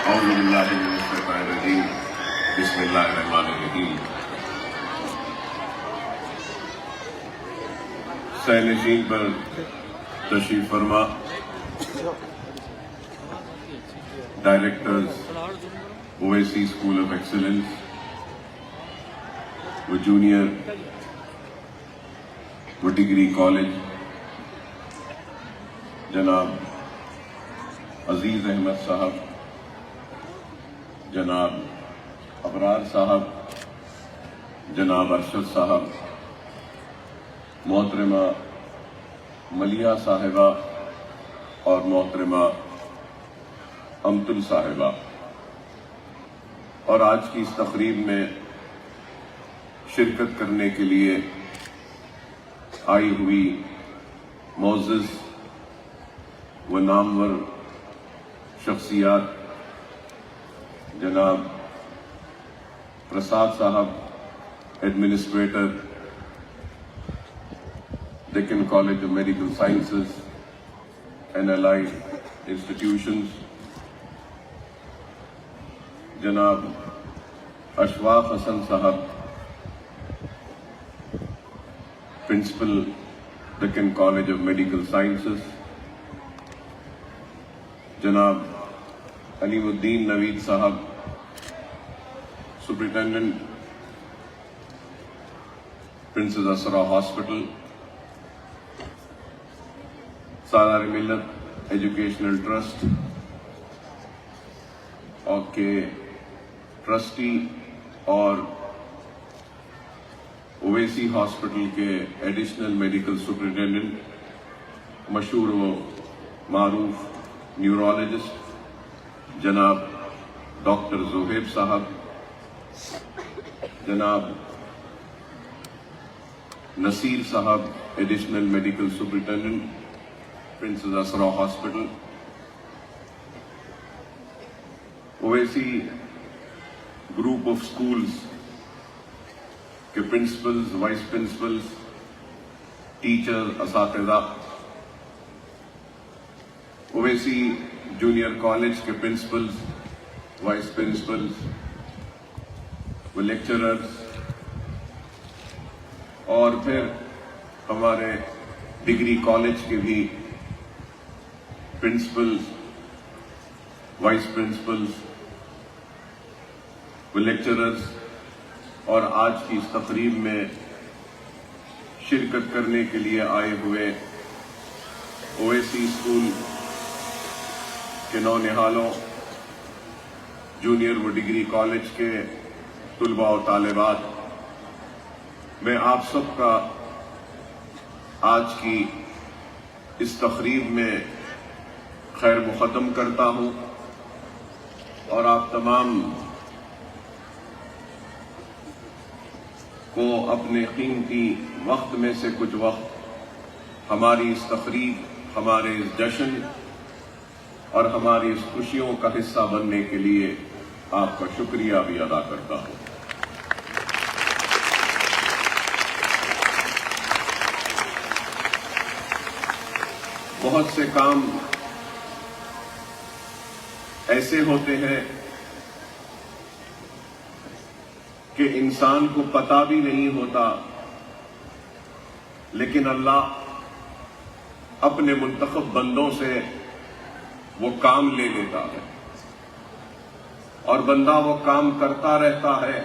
اعوذ باللہ من الشیطان الرجیم بسم اللہ الرحمن الرحیم۔ سہنشین پر تشریف فرما directors Owaisi school of excellence و جونیئر و ڈگری کالج جناب عزیز احمد صاحب، جناب ابرار صاحب، جناب ارشد صاحب، محترمہ ملیحہ صاحبہ اور محترمہ امطل صاحبہ، اور آج کی اس تقریب میں شرکت کرنے کے لیے آئی ہوئی معزز و نامور شخصیات جناب پرساد صاحب، administrator Deccan college of medical sciences and allied institutions, جناب اشفاق حسن صاحب، principal Deccan college of medical sciences, جناب علیم الدین نوید صاحب، سپرنٹینڈنٹ پرنسز اسرا hospital, Salar Millat educational trust اور کے ٹرسٹی اور اویسی ہاسپٹل کے ایڈیشنل میڈیکل سپرنٹینڈنٹ، مشہور و معروف نیورولوجسٹ جناب ڈاکٹر زہیب صاحب، جناب نصیر صاحب، additional medical superintendent princes Isra hospital, Owaisi group of schools کے پرنسپلز، وائس پرنسپلز، ٹیچر، اساتذہ، اویسی جونیئر کالج کے پرنسپلز، وائس پرنسپلز و لیکچررز، اور پھر ہمارے ڈگری کالج کے بھی پرنسپلز، وائس پرنسپلز و لیکچررز، اور آج کی اس تقریب میں شرکت کرنے کے لیے آئے ہوئے اویسی اسکول کے نونہالوں، جونیئر و ڈگری کالج کے طلباء و طالبات، میں آپ سب کا آج کی اس تقریب میں خیر مقدم کرتا ہوں، اور آپ تمام کو اپنے قیمتی وقت میں سے کچھ وقت ہماری اس تقریب، ہمارے اس جشن اور ہماری اس خوشیوں کا حصہ بننے کے لیے آپ کا شکریہ بھی ادا کرتا ہوں۔ بہت سے کام ایسے ہوتے ہیں کہ انسان کو پتہ بھی نہیں ہوتا، لیکن اللہ اپنے منتخب بندوں سے وہ کام لے لیتا ہے، اور بندہ وہ کام کرتا رہتا ہے،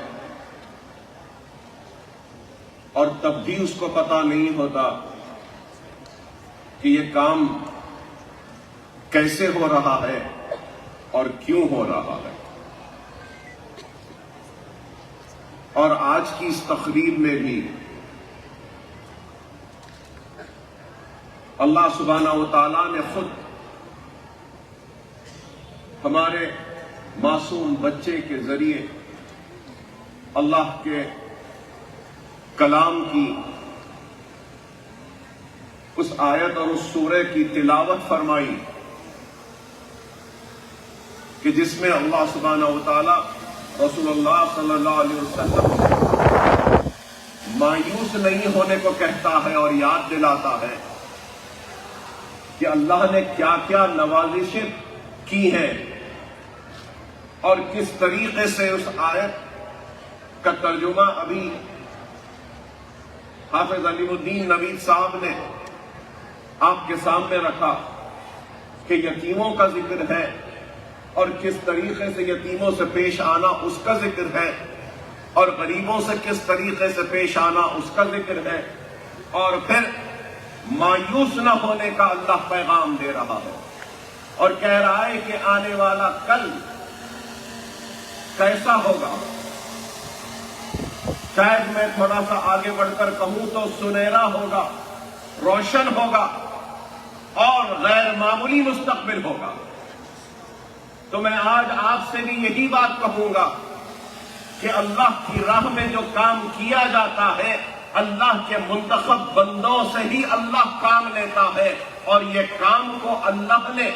اور تب بھی اس کو پتہ نہیں ہوتا کہ یہ کام کیسے ہو رہا ہے اور کیوں ہو رہا ہے۔ اور آج کی اس تقریب میں بھی اللہ سبحانہ و تعالیٰ نے خود ہمارے معصوم بچے کے ذریعے اللہ کے کلام کی اس آیت اور اس سورہ کی تلاوت فرمائی کہ جس میں اللہ سبحانہ و تعالیٰ رسول اللہ صلی اللہ علیہ وسلم مایوس نہیں ہونے کو کہتا ہے اور یاد دلاتا ہے کہ اللہ نے کیا کیا نوازشیں کی ہیں اور کس طریقے سے اس آیت کا ترجمہ ابھی حافظ علیم الدین نوید صاحب نے آپ کے سامنے رکھا کہ یتیموں کا ذکر ہے اور کس طریقے سے یتیموں سے پیش آنا اس کا ذکر ہے، اور غریبوں سے کس طریقے سے پیش آنا اس کا ذکر ہے، اور پھر مایوس نہ ہونے کا اللہ پیغام دے رہا ہے اور کہہ رہا ہے کہ آنے والا کل کیسا ہوگا۔ شاید میں تھوڑا سا آگے بڑھ کر کہوں تو سنہرا ہوگا، روشن ہوگا اور غیر معمولی مستقبل ہوگا۔ تو میں آج آپ سے بھی یہی بات کہوں گا کہ اللہ کی راہ میں جو کام کیا جاتا ہے اللہ کے منتخب بندوں سے ہی اللہ کام لیتا ہے، اور یہ کام کو اللہ نے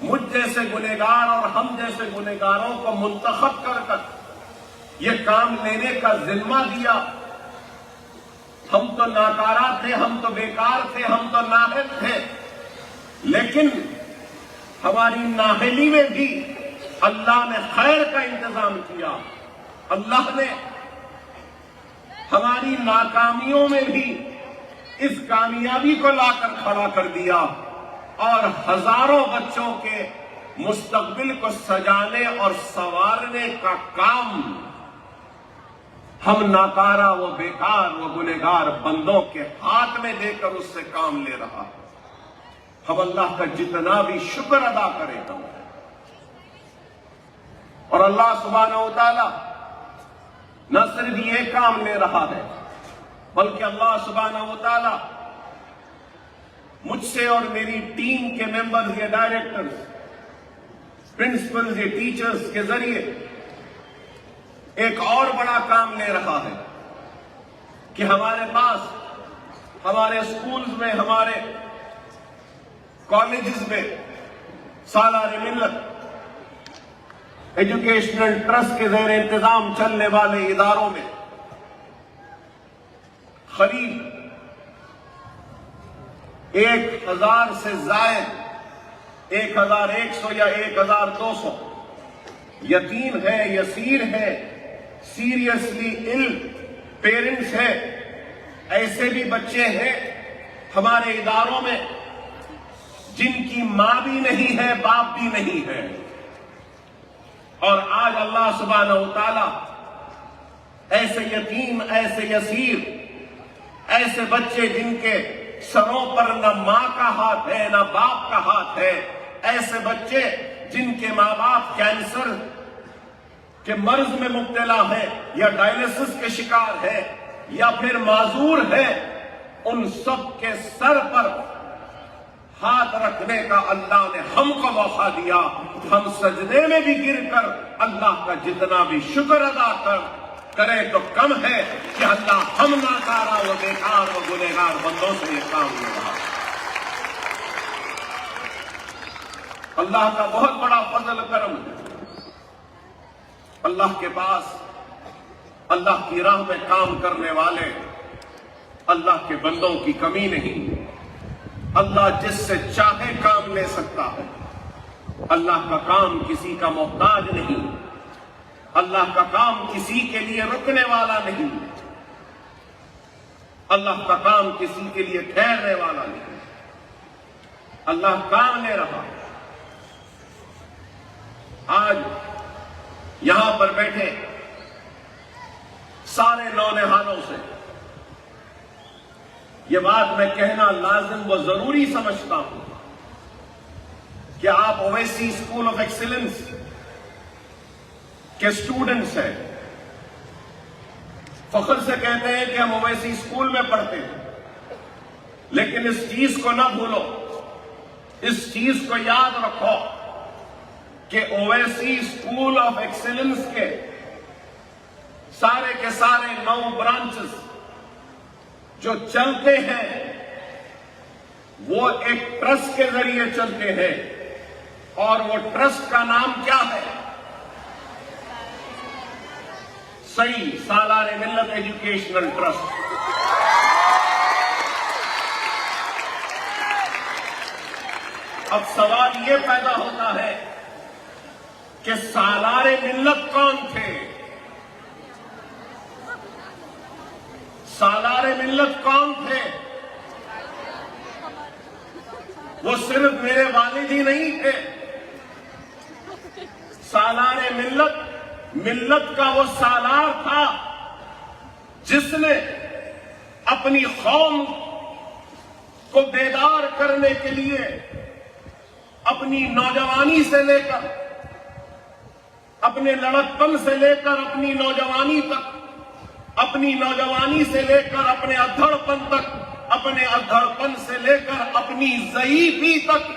مجھ جیسے گنہگار اور ہم جیسے گنہگاروں کو منتخب کر کر یہ کام لینے کا ذمہ دیا۔ ہم تو ناکارہ تھے، ہم تو بیکار تھے، ہم تو نااہل تھے، لیکن ہماری نااہلی میں بھی اللہ نے خیر کا انتظام کیا۔ اللہ نے ہماری ناکامیوں میں بھی اس کامیابی کو لا کر کھڑا کر دیا، اور ہزاروں بچوں کے مستقبل کو سجانے اور سنوارنے کا کام ہم ناکارہ و بیکار و گنہگار بندوں کے ہاتھ میں دے کر اس سے کام لے رہا ہے۔ ہم اللہ کا جتنا بھی شکر ادا کریں گا، اور اللہ سبحانہ و تعالی نہ صرف یہ کام لے رہا ہے بلکہ اللہ سبحانہ و تعالی مجھ سے اور میری ٹیم کے ممبرز یا ڈائریکٹرز، پرنسپلز یا ٹیچرز کے ذریعے ایک اور بڑا کام لے رہا ہے کہ ہمارے پاس ہمارے سکولز میں، ہمارے کالجز میں سالار ملت ایجوکیشنل ٹرسٹ کے زیر انتظام چلنے والے اداروں میں قریب 1000 سے زائد 1100 یا 1200 یتیم ہے، یسیر ہے، سیریسلی ill پیرنٹس ہیں، ایسے بھی بچے ہیں ہمارے اداروں میں جن کی ماں بھی نہیں ہے، باپ بھی نہیں ہے، اور آج اللہ سبحانہ و تعالی ایسے یتیم، ایسے یسیر، ایسے بچے جن کے سروں پر نہ ماں کا ہاتھ ہے نہ باپ کا ہاتھ ہے، ایسے بچے جن کے ماں باپ کینسر کے مرض میں مبتلا ہے یا ڈائلیسس کے شکار ہے یا پھر معذور ہے، ان سب کے سر پر ہاتھ رکھنے کا اللہ نے ہم کو موقع دیا۔ ہم سجدے میں بھی گر کر اللہ کا جتنا بھی شکر ادا کریں تو کم ہے کہ اللہ ہم ناکارہ و بیکار و گنہگار بندوں سے یہ کام لے رہا ہے۔ اللہ کا بہت بڑا فضل کرم ہے۔ اللہ کے پاس اللہ کی راہ میں کام کرنے والے اللہ کے بندوں کی کمی نہیں۔ اللہ جس سے چاہے کام لے سکتا ہے۔ اللہ کا کام کسی کا محتاج نہیں، اللہ کا کام کسی کے لیے رکنے والا نہیں، اللہ کا کام کسی کے لیے ٹھہرنے والا نہیں۔ اللہ کام لے رہا۔ آج یہاں پر بیٹھے سارے نونہالوں سے یہ بات میں کہنا لازم و ضروری سمجھتا ہوں کہ آپ اویسی اسکول آف ایکسیلنس کے اسٹوڈنٹس ہیں۔ فخر سے کہتے ہیں کہ ہم اویسی اسکول میں پڑھتے ہیں، لیکن اس چیز کو نہ بھولو، اس چیز کو یاد رکھو کہ اویسی اسکول آف ایکسیلنس کے سارے 9 برانچز جو چلتے ہیں وہ ایک ٹرسٹ کے ذریعے چلتے ہیں، اور وہ ٹرسٹ کا نام کیا ہے؟ صحیح، سالار ملت ایجوکیشنل ٹرسٹ۔ اب سوال یہ پیدا ہوتا ہے کہ سالار ملت کون تھے. سالار ملت کون تھے؟ وہ صرف میرے والد ہی نہیں تھے. سالار ملت ملت کا وہ سالار تھا جس نے اپنی قوم کو بیدار کرنے کے لیے اپنی نوجوانی سے لے کر اپنے لڑکپن سے لے کر اپنی نوجوانی تک، اپنی نوجوانی سے لے کر اپنے ادھڑپن تک، اپنے ادھڑپن سے لے کر اپنی ضعیفی تک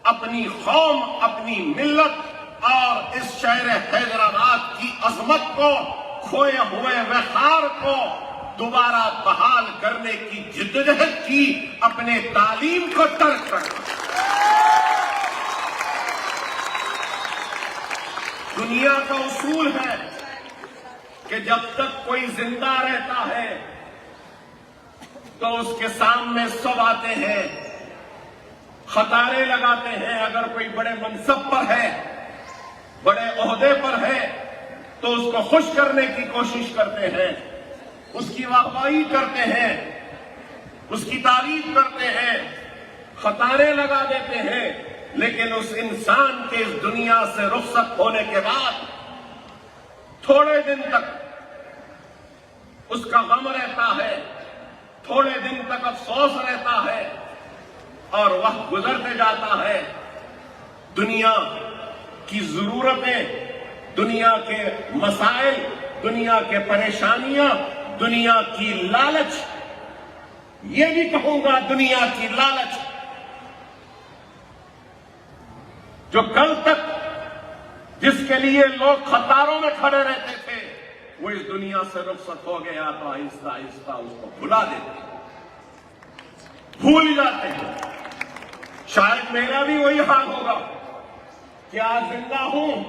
اپنی قوم، اپنی ملت اور اس شہر حیدرآباد کی عظمت کو، کھوئے ہوئے وقار کو دوبارہ بحال کرنے کی جدوجہد کی، اپنے تعلیم کو ترک کر. دنیا کا اصول ہے کہ جب تک کوئی زندہ رہتا ہے تو اس کے سامنے سب آتے ہیں، خطارے لگاتے ہیں. اگر کوئی بڑے منصب پر ہے، بڑے عہدے پر ہے، تو اس کو خوش کرنے کی کوشش کرتے ہیں، اس کی واہواہی کرتے ہیں، اس کی تعریف کرتے ہیں، خطارے لگا دیتے ہیں. لیکن اس انسان کے اس دنیا سے رخصت ہونے کے بعد تھوڑے دن تک اس کا غم رہتا ہے، تھوڑے دن تک افسوس رہتا ہے، اور وقت گزرتے جاتا ہے. دنیا کی ضرورتیں، دنیا کے مسائل، دنیا کے پریشانیاں، دنیا کی لالچ، یہ بھی کہوں گا دنیا کی لالچ، جو کل تک جس کے لیے لوگ قطاروں میں کھڑے رہتے تھے، وہ اس دنیا سے رخصت ہو گیا تو آہستہ آہستہ اس کو بھلا دیتے ہیں، بھول جاتے ہیں. شاید میرا بھی وہی حال ہوگا کہ آج زندہ ہوں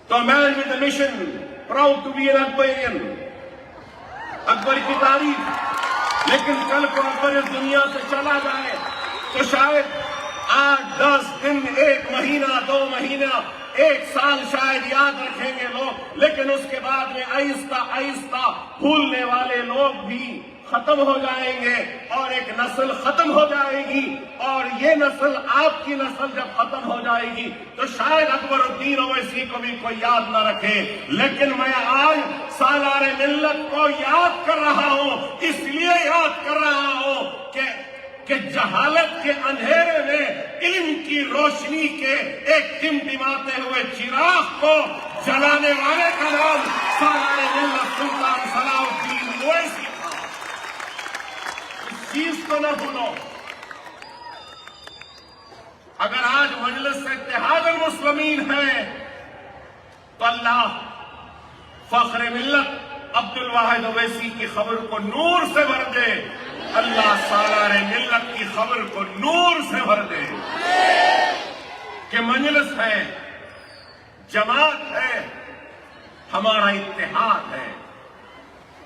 تو man with a mission, proud to be an Akbarian, Akbar کی تعریف. لیکن کل کو اکبر اس دنیا سے چلا جائے تو شاید 8 10 دن، 1 مہینہ، 2 مہینہ، 1 سال شاید یاد رکھیں گے لوگ، لیکن اس کے بعد میں آہستہ آہستہ بھولنے والے لوگ بھی ختم ہو جائیں گے، اور ایک نسل ختم ہو جائے گی. اور یہ نسل، آپ کی نسل جب ختم ہو جائے گی تو شاید اکبر الدین اویسی کو بھی کوئی یاد نہ رکھے. لیکن میں آج سالار ملت کو یاد کر رہا ہوں، اس لیے یاد کر رہا ہوں کہ جہالت کے اندھیرے میں علم کی روشنی کے ایک ٹمٹماتے ہوئے چراغ کو جلانے والے کا نام سالار ملت سلطان صلاح الدین اویسی. اس چیز کو نہ بھولو. اگر آج مجلس سے اتحاد المسلمین ہے تو اللہ فخر ملت عبد الواحد اویسی کی خبر کو نور سے بھر دے. اللہ سالار ملت کی خبر کو نور سے بھر دے کہ مجلس ہے، جماعت ہے، ہمارا اتحاد ہے،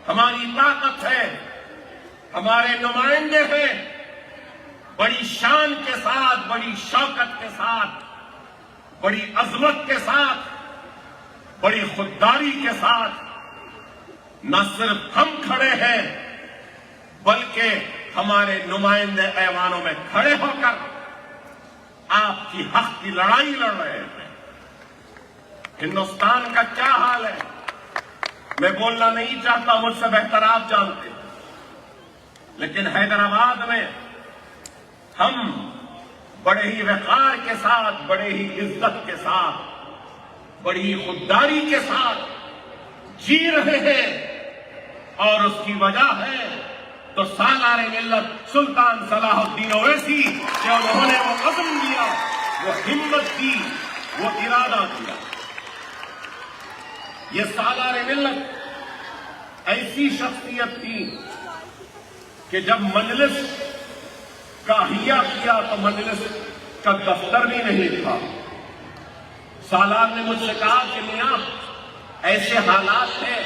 ہماری طاقت ہے، ہمارے نمائندے ہیں. بڑی شان کے ساتھ، بڑی شوکت کے ساتھ، بڑی عظمت کے ساتھ، بڑی خودداری کے ساتھ نہ صرف ہم کھڑے ہیں بلکہ ہمارے نمائندے ایوانوں میں کھڑے ہو کر آپ کی حق کی لڑائی لڑ رہے ہیں. ہندوستان کا کیا حال ہے میں بولنا نہیں چاہتا، مجھ سے بہتر آپ جانتے ہیں. لیکن حیدرآباد میں ہم بڑے ہی وقار کے ساتھ، بڑے ہی عزت کے ساتھ، بڑی ہی خودداری کے ساتھ جی رہے ہیں، اور اس کی وجہ ہے تو سالار ملت سلطان صلاح الدین اویسی کہ انہوں نے وہ عزم دیا، وہ ہمت دی، وہ ارادہ کیا. یہ سالار ملت ایسی شخصیت تھی کہ جب مجلس کا احیا کیا تو مجلس کا دفتر بھی نہیں تھا. سالار نے مجھ سے کہا کہ میاں ایسے حالات تھے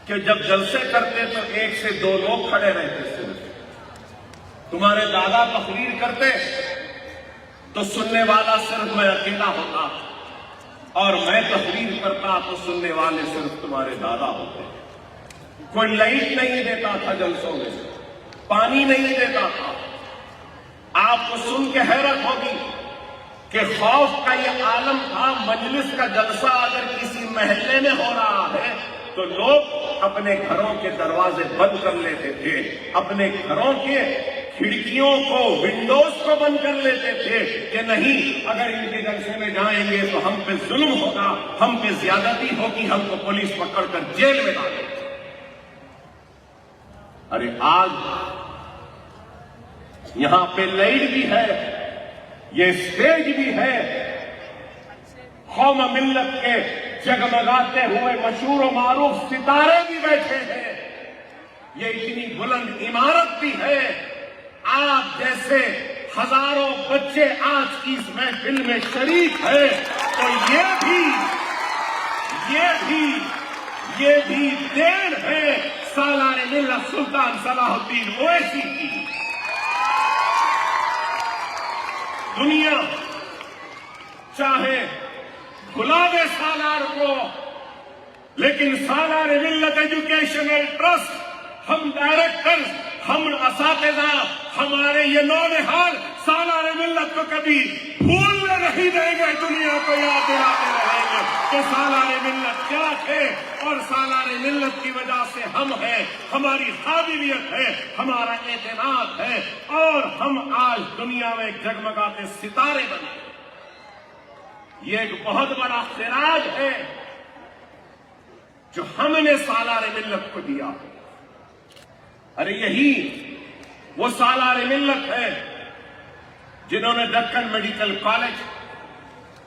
کہ جب جلسے کرتے تو 1 سے 2 لوگ کھڑے رہتے تھے. تمہارے دادا تقریر کرتے تو سننے والا صرف میں اکیلا ہوتا، اور میں تقریر کرتا تو سننے والے صرف تمہارے دادا ہوتے۔ کوئی لائٹ نہیں دیتا تھا جلسوں میں، پانی نہیں دیتا تھا۔ آپ کو سن کے حیرت ہوگی کہ خوف کا یہ عالم تھا، مجلس کا جلسہ اگر کسی محلے میں ہو رہا ہے تو لوگ اپنے گھروں کے دروازے بند کر لیتے تھے، اپنے گھروں کے کھڑکیوں کو، ونڈوز کو بند کر لیتے تھے کہ نہیں، اگر ان کے جلسے میں جائیں گے تو ہم پہ ظلم ہوگا، ہم پہ زیادتی ہوگی، ہم کو پولیس پکڑ کر جیل میں ڈالے گی۔ ارے آج یہاں پہ لائٹ بھی ہے، یہ اسٹیج بھی ہے، قوم ملت کے جگمگاتے ہوئے مشہور و معروف ستارے بھی بیٹھے ہیں، یہ اتنی بلند عمارت بھی ہے، آپ جیسے ہزاروں بچے آج کی اس محفل میں شریک ہیں، تو یہ بھی دین ہے سالار ملت سلطان صلاح الدین اویسی کی۔ دنیا چاہے بھلا دے سالار کو، لیکن سالار ملت ایجوکیشنل ٹرسٹ، ہم ڈائریکٹرز، ہم اساتذہ، ہمارے یہ نونہال سالار ملت کو کبھی بھولنے نہیں دیں گے، دنیا کو یاد دلاتے رہیں گے کہ سالار ملت کیا تھے، اور سالار ملت کی وجہ سے ہم ہیں، ہماری قابلیت ہے، ہمارا اعتماد ہے، اور ہم آج دنیا میں جگمگاتے ستارے بنے۔ یہ ایک بہت بڑا خراج ہے جو ہم نے سالار ملت کو دیا۔ ارے یہی وہ سالار ملت ہے جنہوں نے دکن میڈیکل کالج،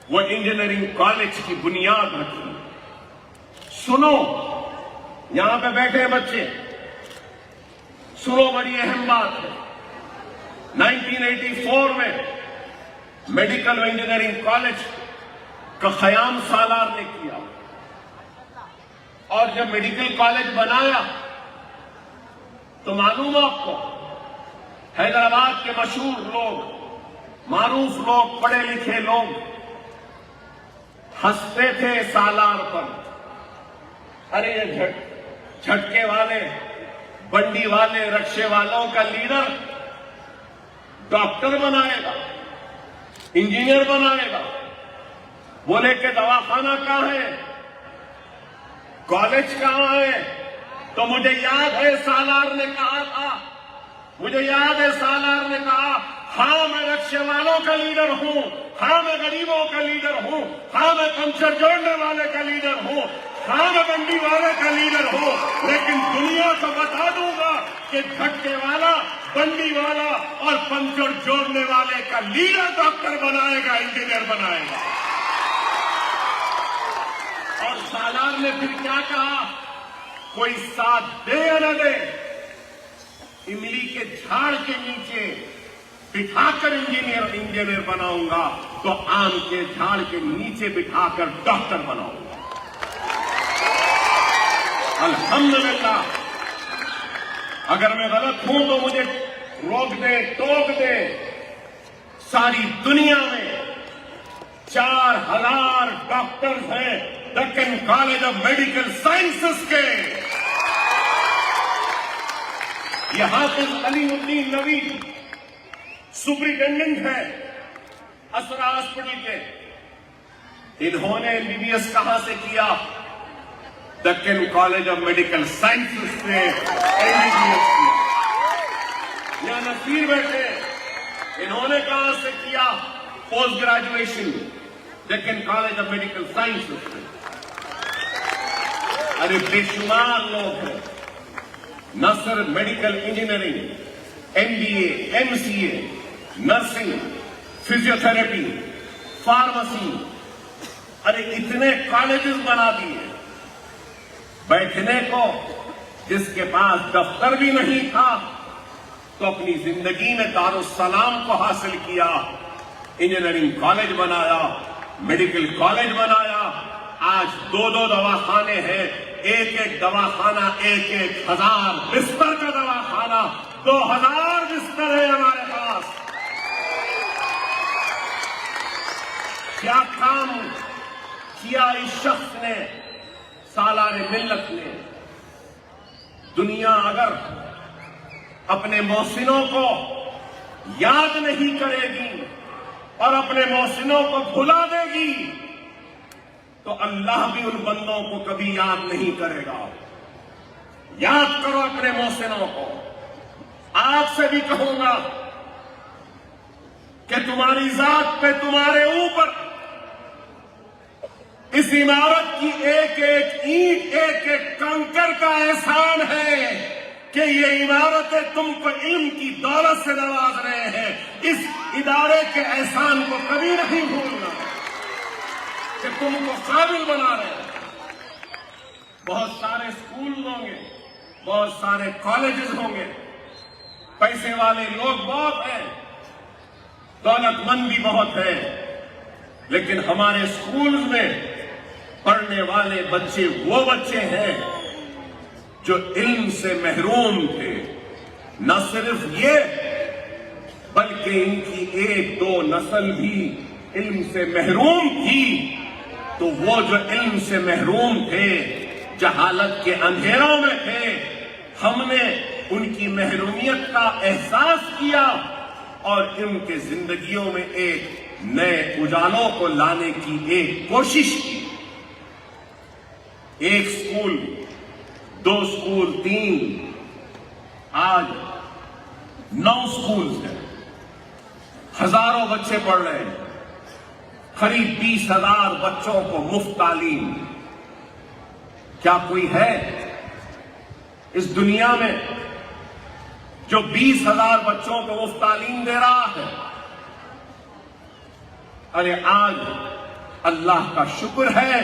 وہ انجینئرنگ کالج کی بنیاد رکھی۔ سنو، یہاں پہ بیٹھے بچے، سنو، بڑی اہم بات ہے۔ 1984 میں میڈیکل انجینئرنگ کالج کا قیام سالار نے کیا، اور جب میڈیکل کالج بنایا تو معلوم آپ کو، حیدرآباد کے مشہور لوگ، معروف لوگ، پڑھے لکھے لوگ ہنستے تھے سالار پر۔ ارے یہ جھٹکے والے، بنڈی والے، رکشے والوں کا لیڈر ڈاکٹر بنائے گا، انجینئر بنائے گا، بولے کہ دواخانہ کہاں ہے، کالج کہاں ہے؟ تو مجھے یاد ہے سالار نے کہا تھا، مجھے یاد ہے سالار نے کہا، ہاں میں رکشے والوں کا لیڈر ہوں، ہاں میں غریبوں کا لیڈر ہوں، ہاں میں پنچر جوڑنے والے کا لیڈر ہوں، ہاں میں بنڈی والے کا لیڈر ہوں، لیکن دنیا کو بتا دوں گا کہ جھٹکے والا، بنڈی والا اور پنچر جوڑنے والے کا لیڈر ڈاکٹر بنائے گا، انجینئر بنائے گا۔ اور سالار نے پھر کیا کہا؟ کوئی ساتھ دے یا نہ دے، املی کے جھاڑ کے نیچے بٹھا کر انجینئر بناؤں گا تو آم کے جھاڑ کے نیچے بٹھا کر ڈاکٹر بناؤں گا۔ الحمدللہ، اگر میں غلط ہوں تو مجھے روک دے، ٹوک دے۔ ساری دنیا میں 4000 ڈاکٹرز ہیں Deccan college of medical sciences کے۔ یہ حافظ علیم الدین نوید سپرنٹینڈنٹ ہے اسرا ہاسپٹل کے، انہوں نے MBBS کہاں سے کیا؟ Deccan college of medical sciences سے MBBS کیا۔ یا نصیر بیٹھے، انہوں نے کہاں سے کیا post graduation? Deccan college of medical sciences سے۔ ارے بے شمار لوگ ہیں، نہ صرف medical engineering, MBA، MCA، nursing, physiotherapy, pharmacy, ارے اتنے کالجز بنا دیے۔ بیٹھنے کو جس کے پاس دفتر بھی نہیں تھا تو اپنی زندگی میں دارالسلام کو حاصل کیا، انجینئرنگ کالج بنایا، میڈیکل کالج بنایا۔ آج 2 دواخانے ہیں، ایک دواخانہ 1000 بستر کا دواخانہ، 2000 بستر ہے ہمارے پاس۔ کیا کام کیا اس شخص نے، سالار ملت نے. دنیا اگر اپنے محسنوں کو یاد نہیں کرے گی اور اپنے محسنوں کو بھلا دے گی تو اللہ بھی ان بندوں کو کبھی یاد نہیں کرے گا. یاد کرو اپنے محسنوں کو. آپ سے بھی کہوں گا کہ تمہاری ذات پہ، تمہارے اوپر اس عمارت کی ایک ایک اینٹ، ایک ایک کنکر کا احسان ہے کہ یہ عمارتیں تم کو علم کی دولت سے نواز رہے ہیں. اس ادارے کے احسان کو کبھی نہیں بھولنا کہ تم کو قابل بنا رہے ہیں. بہت سارے اسکول ہوں گے، بہت سارے کالجز ہوں گے، پیسے والے لوگ بہت ہیں، دولت مند بھی بہت ہے، لیکن ہمارے اسکولز میں پڑھنے والے بچے وہ بچے ہیں جو علم سے محروم تھے. نہ صرف یہ بلکہ ان کی ایک دو نسل بھی علم سے محروم تھی. تو وہ جو علم سے محروم تھے، جہالت کے اندھیروں میں تھے، ہم نے ان کی محرومیت کا احساس کیا اور ان کے زندگیوں میں ایک نئے اجالوں کو لانے کی ایک کوشش کی. ایک سکول، دو سکول، 3، آج 9 سکولز ہیں، ہزاروں بچے پڑھ رہے ہیں، قریب 20,000 بچوں کو مفت تعلیم. کیا کوئی ہے اس دنیا میں جو 20,000 بچوں کو مفت تعلیم دے رہا ہے؟ ارے آج اللہ کا شکر ہے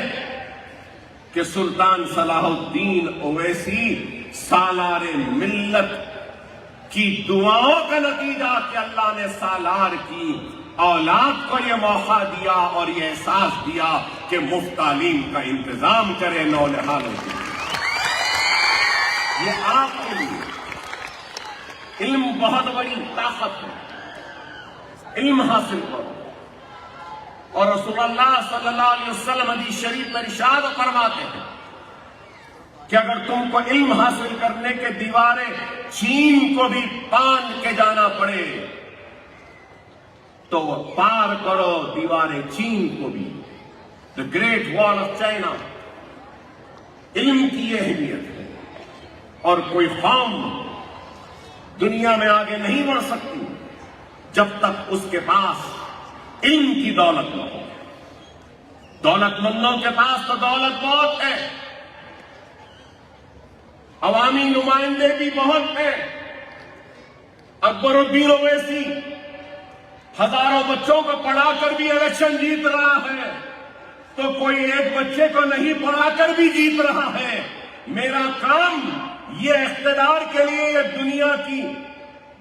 کہ سلطان صلاح الدین اویسی سالار ملت کی دعاؤں کا نتیجہ کہ اللہ نے سالار کی اولاد کو یہ موقع دیا اور یہ احساس دیا کہ مفت تعلیم کا انتظام کرے نونہالوں کے لیے. یہ آپ کے لیے علم بہت بڑی طاقت ہے. علم حاصل کرو. اور رسول اللہ صلی اللہ علیہ وسلم حدیث شریف میں ارشاد فرماتے ہیں کہ اگر تم کو علم حاصل کرنے کے دیواریں چین کو بھی باندھ کے جانا پڑے تو پار کرو دیواریں چین کو بھی. دا گریٹ وال آف چائنا. علم کی یہ اہمیت ہے اور کوئی قوم دنیا میں آگے نہیں بڑھ سکتی جب تک اس کے پاس علم کی دولت نہ ہو. دولت مندوں کے پاس تو دولت بہت ہے، عوامی نمائندے بھی بہت ہیں. اکبر الدین اویسی ہزاروں بچوں کو پڑھا کر بھی الیکشن جیت رہا ہے تو کوئی ایک بچے کو نہیں پڑھا کر بھی جیت رہا ہے. میرا کام یہ اقتدار کے لیے، یہ دنیا کی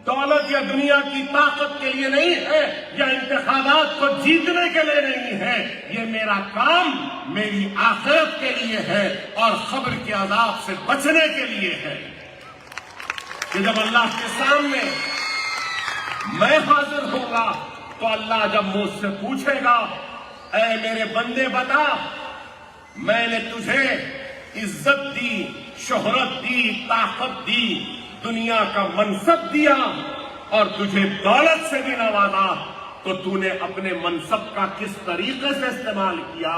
دولت یا دنیا کی طاقت کے لیے نہیں ہے، یا انتخابات کو جیتنے کے لیے نہیں ہے. یہ میرا کام میری آخرت کے لیے ہے اور قبر کے عذاب سے بچنے کے لیے ہے کہ جب اللہ کے سامنے میں حاضر ہوں گا تو اللہ جب مجھ سے پوچھے گا، اے میرے بندے بتا، میں نے تجھے عزت دی، شہرت دی، طاقت دی، دنیا کا منصب دیا اور تجھے دولت سے بھی نوازا، تو تو نے اپنے منصب کا کس طریقے سے استعمال کیا،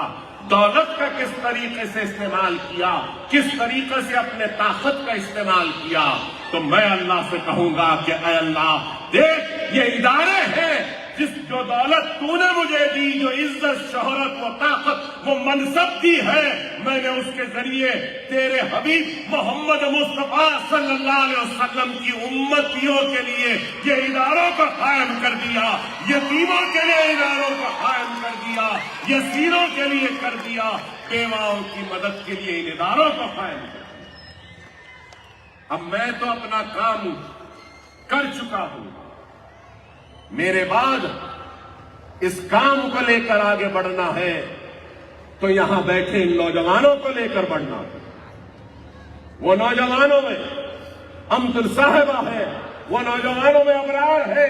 دولت کا کس طریقے سے استعمال کیا، کس طریقے سے اپنے طاقت کا استعمال کیا؟ تو میں اللہ سے کہوں گا کہ اے اللہ، دیکھ یہ ادارے ہیں جس جو دولت تو نے مجھے دی، جو عزت، شہرت، وہ طاقت، وہ منصب دی ہے، میں نے اس کے ذریعے تیرے حبیب محمد مصطفیٰ صلی اللہ علیہ وسلم کی امتیوں کے لیے یہ اداروں کو قائم کر دیا، یتیموں کے لیے اداروں کو قائم کر دیا، یسیروں کے لیے کر دیا، بیواؤں کی مدد کے لیے ان اداروں کو قائم کر دیا. اب میں تو اپنا کام کر چکا ہوں، میرے بعد اس کام کو لے کر آگے بڑھنا ہے تو یہاں بیٹھے ان نوجوانوں کو لے کر بڑھنا ہے. وہ نوجوانوں میں امتر صاحبہ ہے، وہ نوجوانوں میں ابرار ہے،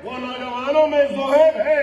وہ نوجوانوں میں زہیب ہے،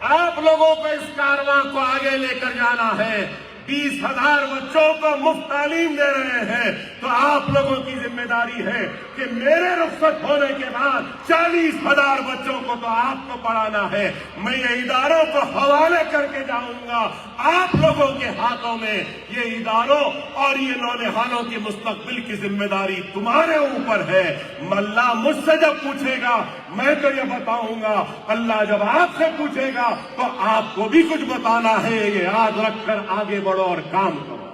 آپ لوگوں کو اس کارواں کو آگے لے کر جانا ہے. 20,000 بچوں کو مفت تعلیم دے رہے ہیں تو آپ لوگوں کی ذمہ داری ہے کہ میرے رخصت ہونے کے بعد 40,000 بچوں کو تو آپ کو پڑھانا ہے. میں یہ اداروں کو حوالے کر کے جاؤں گا. آپ لوگوں کے ہاتھوں میں یہ اداروں اور یہ نونہالوں کی مستقبل کی ذمہ داری تمہارے اوپر ہے. اللہ مجھ سے جب پوچھے گا میں تو یہ بتاؤں گا, اللہ جب آپ سے پوچھے گا تو آپ کو بھی کچھ بتانا ہے. یہ یاد رکھ کر آگے بڑھو اور کام کرو.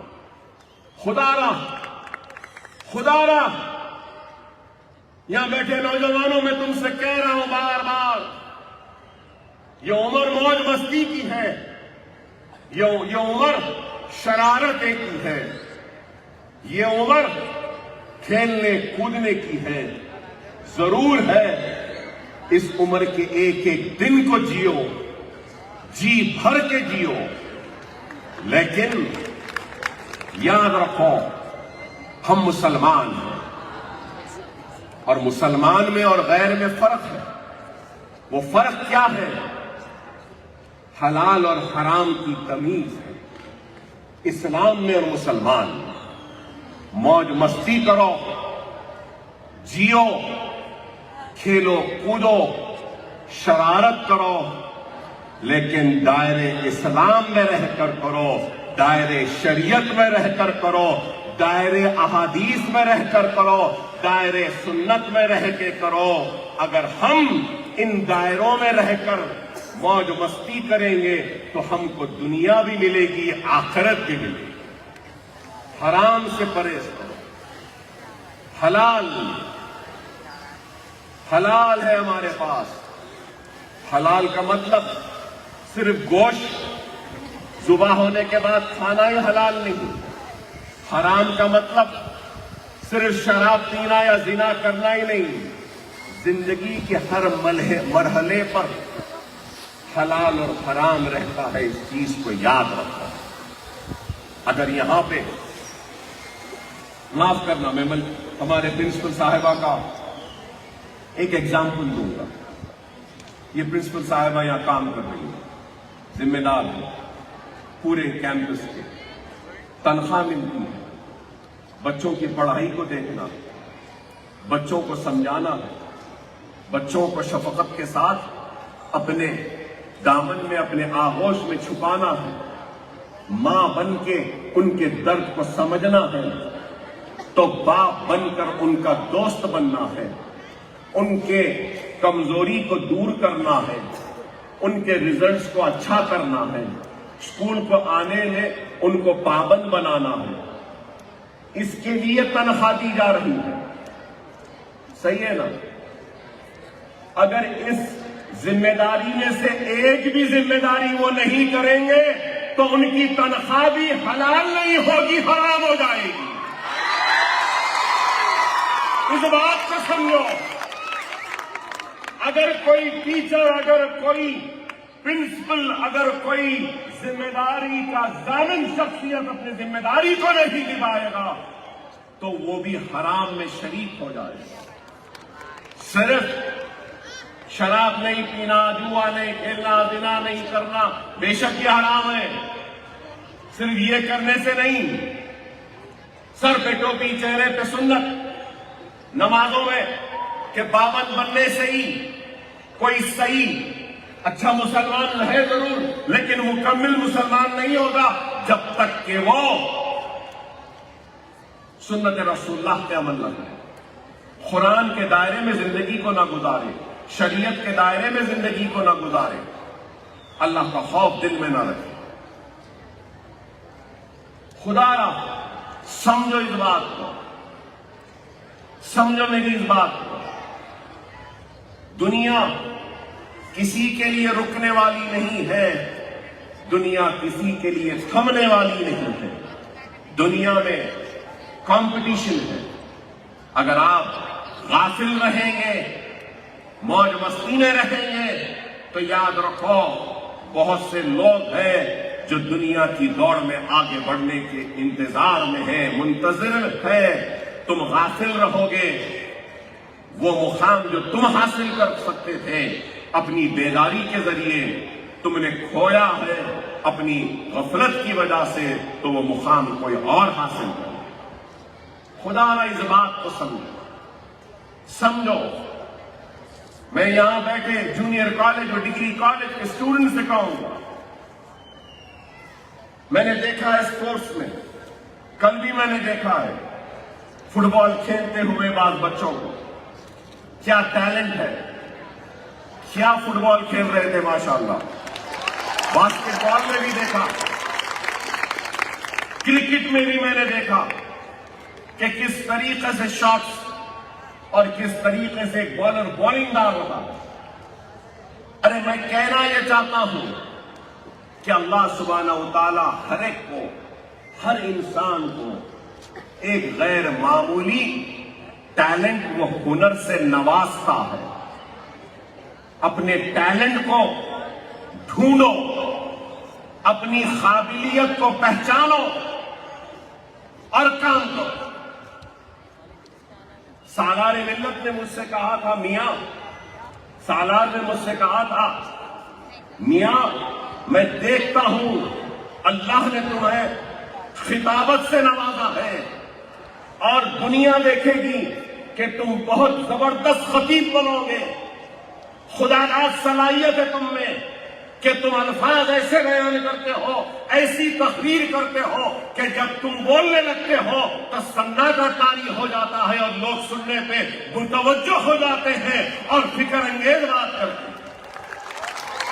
خدا را یہاں بیٹھے نوجوانوں میں تم سے کہہ رہا ہوں بار بار, یہ عمر موج مستی کی ہے, یہ عمر شرارتیں کی ہے, یہ عمر کھیلنے کودنے کی ہے. ضرور ہے اس عمر کے ایک ایک دن کو جیو, جی بھر کے جیو, لیکن یاد رکھو ہم مسلمان ہیں اور مسلمان میں اور غیر میں فرق ہے. وہ فرق کیا ہے؟ حلال اور حرام کی تمیز ہے. اسلام میں اور مسلمان میں موج مستی کرو, جیو, کھیلو کودو, شرارت کرو, لیکن دائرے اسلام میں رہ کر کرو, دائرے شریعت میں رہ کر کرو, دائرے احادیث میں رہ کر کرو, دائرے سنت میں رہ کے کرو. اگر ہم ان دائروں میں رہ کر موج مستی کریں گے تو ہم کو دنیا بھی ملے گی, آخرت بھی ملے گی. حرام سے پرہیز کرو. حلال ہے ہمارے پاس. حلال کا مطلب صرف گوشت ذبح ہونے کے بعد کھانا ہی حلال نہیں. حرام کا مطلب صرف شراب پینا یا زنا کرنا ہی نہیں. زندگی کے ہر مرحلے پر حلال اور حرام رہتا ہے. اس چیز کو یاد رکھنا. اگر یہاں پہ معاف کرنا, میں ہمارے پرنسپل صاحبہ کا ایک ایگزامپل دوں گا. یہ پرنسپل صاحبہ یہاں کام کر رہی ہیں, ذمہ دار ہیں پورے کیمپس کے, تنخواہ ملتی ہے, بچوں کی پڑھائی کو دیکھنا, بچوں کو سمجھانا ہے, بچوں کو شفقت کے ساتھ اپنے دامن میں, اپنے آغوش میں چھپانا ہے, ماں بن کے ان کے درد کو سمجھنا ہے, تو باپ بن کر ان کا دوست بننا ہے, ان کے کمزوری کو دور کرنا ہے, ان کے ریزلٹس کو اچھا کرنا ہے, اسکول کو آنے میں ان کو پابند بنانا ہے. اس کے لیے تنخواہ دی جا رہی ہے. صحیح ہے نا؟ اگر اس ذمہ داری میں سے ایک بھی ذمہ داری وہ نہیں کریں گے تو ان کی تنخواہ بھی حلال نہیں ہوگی, حرام ہو جائے گی. اس بات کو سمجھو. اگر کوئی ٹیچر, اگر کوئی پرنسپل, اگر کوئی ذمہ داری کا ضامن شخصیت اپنی ذمہ داری کو نہیں نبھائے گا تو وہ بھی حرام میں شریک ہو جائے گا. صرف شراب نہیں پینا, جوا نہیں کھیلنا, زنا نہیں کرنا, بے شک یہ حرام ہے. صرف یہ کرنے سے نہیں, سر پہ ٹوپی, چہرے پہ سنت, نمازوں میں کہ پابند بننے سے ہی کوئی صحیح اچھا مسلمان ہے ضرور, لیکن مکمل مسلمان نہیں ہوگا جب تک کہ وہ سنت رسول اللہ پہ عمل نہ کرے, قرآن کے دائرے میں زندگی کو نہ گزارے, شریعت کے دائرے میں زندگی کو نہ گزارے, اللہ کا خوف دل میں نہ رکھے. خدا را سمجھو اس بات کو, سمجھو میری اس بات کو. دنیا کسی کے لیے رکنے والی نہیں ہے, دنیا کسی کے لیے تھمنے والی نہیں ہے. دنیا میں کمپٹیشن ہے. اگر آپ غافل رہیں گے, موج مستی میں رہیں گے, تو یاد رکھو بہت سے لوگ ہیں جو دنیا کی دوڑ میں آگے بڑھنے کے انتظار میں ہیں, منتظر ہیں. تم غافل رہو گے, وہ مقام جو تم حاصل کر سکتے تھے اپنی بیداری کے ذریعے, تم نے کھویا ہے اپنی غفلت کی وجہ سے تو وہ مقام کوئی اور حاصل کرے. خدا نہ اس بات کو سمجھو. میں یہاں بیٹھے جونیئر کالج اور ڈگری کالج کے اسٹوڈنٹ سے کہوں گا، میں نے دیکھا ہے اسپورٹس میں، کل بھی میں نے دیکھا ہے فٹ بال کھیلتے ہوئے بعض بچوں کو، کیا ٹیلنٹ ہے، کیا فٹ بال کھیل رہے تھے ماشاءاللہ. باسکٹ بال میں بھی دیکھا، کرکٹ میں بھی میں نے دیکھا کہ کس طریقے سے شاٹس اور کس طریقے سے ایک بالر بالنگ دار ہوتا ہے. ارے میں کہنا یہ چاہتا ہوں کہ اللہ سبحانہ و تعالی ہر ایک کو، ہر انسان کو ایک غیر معمولی ٹیلنٹ و ہنر سے نوازتا ہے. اپنے ٹیلنٹ کو ڈھونڈو، اپنی قابلیت کو پہچانو اور کام کرو. سالار ملت نے مجھ سے کہا تھا، میاں سالار نے مجھ سے کہا تھا، میاں میں دیکھتا ہوں اللہ نے تمہیں خطابت سے نوازا ہے اور دنیا دیکھے گی کہ تم بہت زبردست خطیب بنو گے. خدا راز صلاحیت ہے تم میں کہ تم الفاظ ایسے بیان کرتے ہو، ایسی تقریر کرتے ہو کہ جب تم بولنے لگتے ہو تو سناٹا طاری ہو جاتا ہے اور لوگ سننے پہ متوجہ ہو جاتے ہیں اور فکر انگیز بات کرتے ہیں.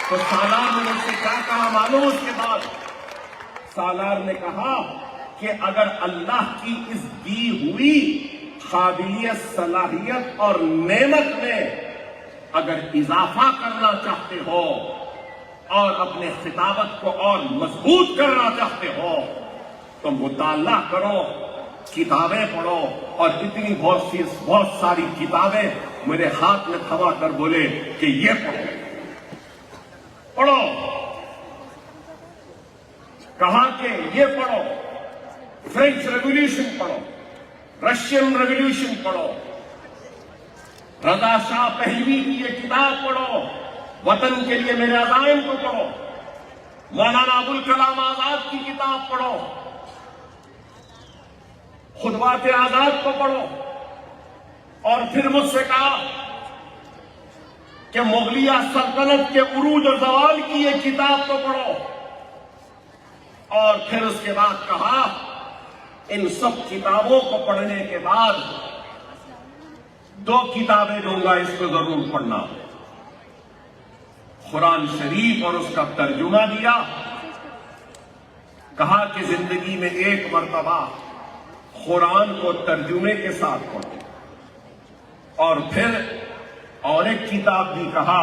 تو سالار نے مجھ سے کیا کہا معلوم؟ اس کے بعد سالار نے کہا کہ اگر اللہ کی اس دی ہوئی قابلیت، صلاحیت اور نعمت میں اگر اضافہ کرنا چاہتے ہو اور اپنے خطابت کو اور مضبوط کرنا چاہتے ہو تو مطالعہ کرو، کتابیں پڑھو. اور اتنی بہت ساری کتابیں میرے ہاتھ میں تھما کر بولے کہ یہ پڑھو. کہا کہ یہ پڑھو، فرینچ ریولیوشن پڑھو، رشین ریولیوشن پڑھو، رضا شاہ پہلوی کی یہ کتاب پڑھو، وطن کے لیے میرے عزائم کو پڑھو، مولانا ابوالکلام آزاد کی کتاب پڑھو، خطبات آزاد کو پڑھو. اور پھر مجھ سے کہا کہ مغلیہ سلطنت کے عروج و زوال کی یہ کتاب کو پڑھو. اور پھر اس کے بعد کہا ان سب کتابوں کو پڑھنے کے بعد 2 کتابیں دوں گا، اس کو ضرور پڑھنا. قرآن شریف اور اس کا ترجمہ دیا. کہا کہ زندگی میں ایک مرتبہ قرآن کو ترجمے کے ساتھ پڑھو. اور پھر اور ایک کتاب بھی کہا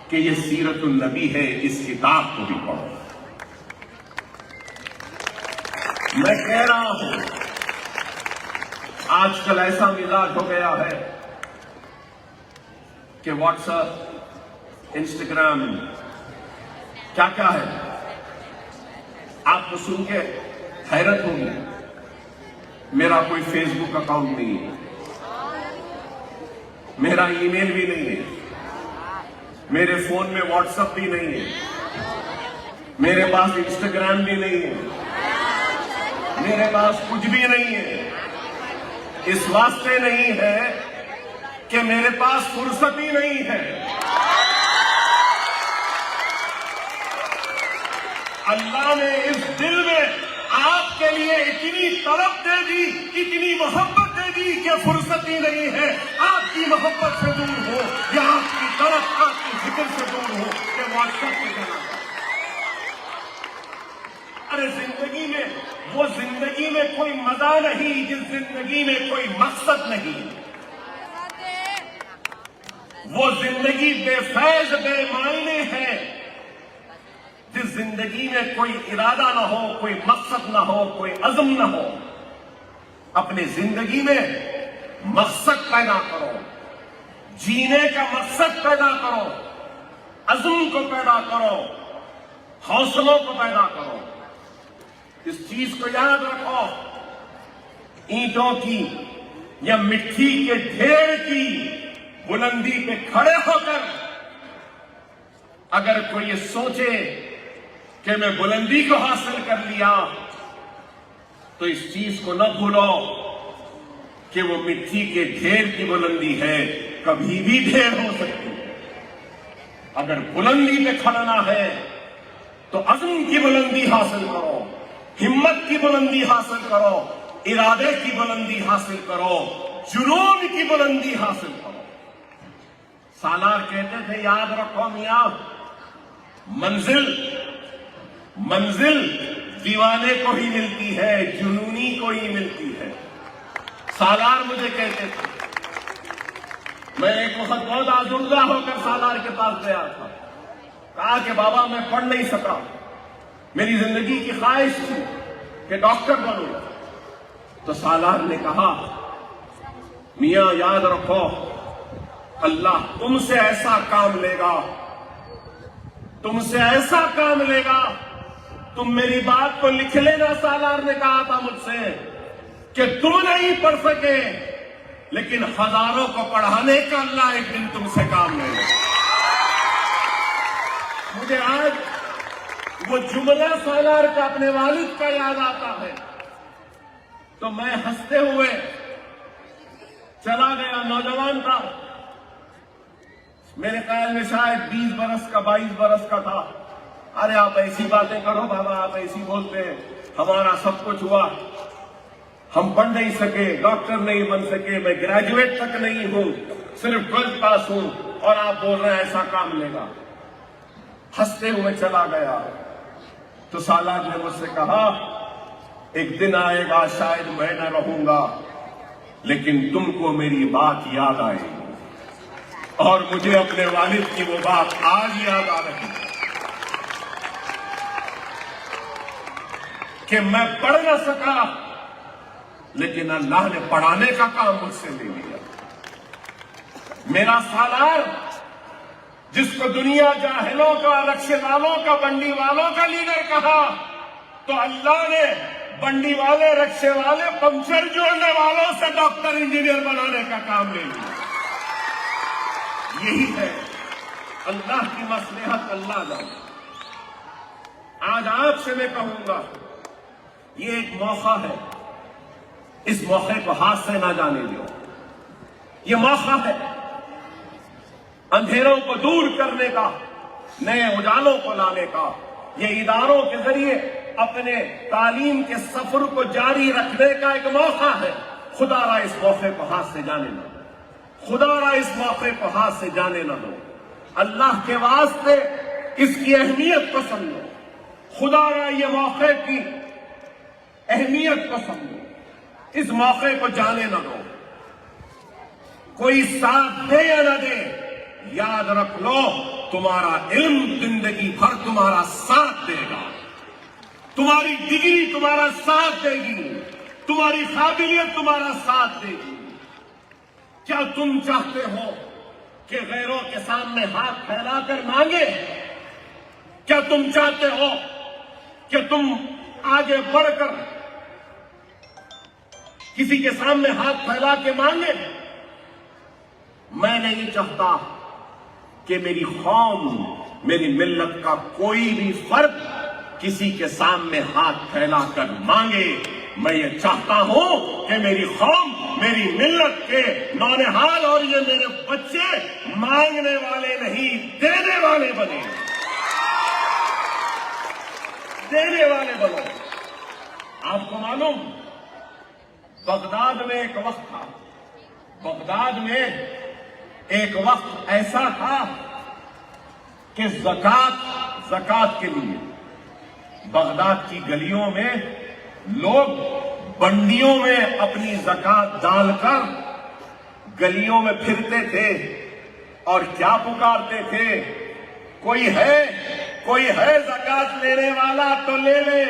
کہ یہ سیرت النبی ہے، اس کتاب کو بھی پڑھو. میں کہہ رہا ہوں آج کل ایسا مزاج ہو گیا ہے کہ واٹس ایپ، انسٹاگرام، کیا ہے. آپ کو سن کے حیرت ہوگی، میرا کوئی فیس بک اکاؤنٹ نہیں ہے، میرا ای میل بھی نہیں ہے، میرے فون میں واٹس ایپ بھی نہیں ہے، میرے پاس انسٹاگرام بھی نہیں ہے، میرے پاس کچھ بھی نہیں ہے. اس واسطے نہیں ہے کہ میرے پاس فرصت ہی نہیں ہے. اللہ نے اس دل میں آپ کے لیے اتنی طلب دے دی، اتنی محبت دے دی کہ فرصت ہی نہیں ہے آپ کی محبت سے دور ہو یا آپ کی طرف، آپ کی فکر سے دور ہو کہ واٹس ایپ پہ جانا. ارے زندگی میں وہ زندگی میں کوئی مزہ نہیں جس زندگی میں کوئی مقصد نہیں. وہ زندگی بے فیض، بے معنی ہے جس زندگی میں کوئی ارادہ نہ ہو، کوئی مقصد نہ ہو، کوئی عزم نہ ہو. اپنے زندگی میں مقصد پیدا کرو، جینے کا مقصد پیدا کرو، عزم کو پیدا کرو، حوصلوں کو پیدا کرو. اس چیز کو یاد رکھو، اینٹوں کی یا مٹی کے ڈھیر کی بلندی پہ کھڑے ہو کر اگر کوئی یہ سوچے کہ میں بلندی کو حاصل کر لیا تو اس چیز کو نہ بھولو کہ وہ مٹی کے ڈھیر کی بلندی ہے، کبھی بھی ڈھیر ہو سکتی ہے۔ اگر بلندی پہ کھڑنا ہے تو عزم کی بلندی حاصل کرو، ہمت کی بلندی حاصل کرو، ارادے کی بلندی حاصل کرو، جنون کی بلندی حاصل کرو۔ سالار کہتے تھے یاد رکھو میاں، منزل دیوانے کو ہی ملتی ہے، جنونی کو ہی ملتی ہے۔ سالار مجھے کہتے تھے، میں ایک وقت بہت آزردہ ہو کر سالار کے پاس گیا تھا، کہا کہ بابا میں پڑھ نہیں سکا، میری زندگی کی خواہش تھی کہ ڈاکٹر بنوں۔ تو سالار نے کہا میاں یاد رکھو، اللہ تم سے ایسا کام لے گا، تم سے ایسا کام لے گا، تم میری بات کو لکھ لینا۔ سالار نے کہا تھا مجھ سے کہ تم نہیں پڑھ سکے لیکن ہزاروں کو پڑھانے کا اللہ ایک دن تم سے کام لے گا۔ مجھے آج وہ جملہ سالار کا اپنے والد کا یاد آتا ہے تو میں ہنستے ہوئے چلا گیا۔ نوجوان تھا، میرے خیال میں شاید 20 برس کا 22 برس کا تھا۔ ارے آپ ایسی باتیں کرو بابا، آپ ایسی بولتے ہیں، ہمارا سب کچھ ہوا، ہم پڑھ نہیں سکے، ڈاکٹر نہیں بن سکے، میں گریجویٹ تک نہیں ہوں، صرف 12 پاس ہوں، اور آپ بول رہے ہیں ایسا کام لے گا۔ ہنستے ہوئے چلا گیا تو سالار نے مجھ سے کہا ایک دن آئے گا شاید میں نہ رہوں گا لیکن تم کو میری بات یاد آئے گی، اور مجھے اپنے والد کی وہ بات آج یاد آ رہی ہے کہ میں پڑھ نہ سکا لیکن اللہ نے پڑھانے کا کام مجھ سے لے لیا۔ میرا سالار جس کو دنیا جاہلوں کا، رکشے والوں کا، بنڈی والوں کا لیڈر کہا، تو اللہ نے بنڈی والے، رکشے والے، پنچر جوڑنے والوں سے ڈاکٹر انجینئر بنانے کا کام لے لیا۔ یہی ہے اللہ کی مصلحت، اللہ جانے۔ آج آپ سے میں کہوں گا یہ ایک موقع ہے، اس موقع کو ہاتھ سے نہ جانے دو۔ یہ موقع ہے اندھیروں کو دور کرنے کا، نئے اجالوں کو لانے کا۔ یہ اداروں کے ذریعے اپنے تعلیم کے سفر کو جاری رکھنے کا ایک موقع ہے۔ خدا را اس موقع کو ہاتھ سے جانے نہ دو، خدا را اس موقع کو ہاتھ سے جانے نہ دو۔ اللہ کے واسطے اس کی اہمیت کو سمجھو، خدا را یہ موقع کی اہمیت کو سمجھو، اس موقع کو جانے نہ دو۔ کوئی ساتھ دے یا نہ دے، یاد رکھ لو تمہارا علم زندگی بھر تمہارا ساتھ دے گا، تمہاری ڈگری تمہارا ساتھ دے گی، تمہاری قابلیت تمہارا ساتھ دے گی۔ کیا تم چاہتے ہو کہ غیروں کے سامنے ہاتھ پھیلا کر مانگے؟ کیا تم چاہتے ہو کہ تم آگے بڑھ کر کسی کے سامنے ہاتھ پھیلا کے مانگے؟ میں نہیں چاہتا کہ میری قوم، میری ملت کا کوئی بھی فرد کسی کے سامنے ہاتھ پھیلا کر مانگے۔ میں یہ چاہتا ہوں کہ میری قوم، میری ملت کے نونہال اور یہ میرے بچے مانگنے والے نہیں، دینے والے بنے، دینے والے بنو۔ آپ کو معلوم بغداد میں ایک وقت تھا، بغداد میں ایک وقت ایسا تھا کہ زکوٰۃ کے لیے بغداد کی گلیوں میں لوگ بنڈیوں میں اپنی زکوٰۃ ڈال کر گلیوں میں پھرتے تھے اور کیا پکارتے تھے؟ کوئی ہے زکوٰۃ لینے والا تو لے لے،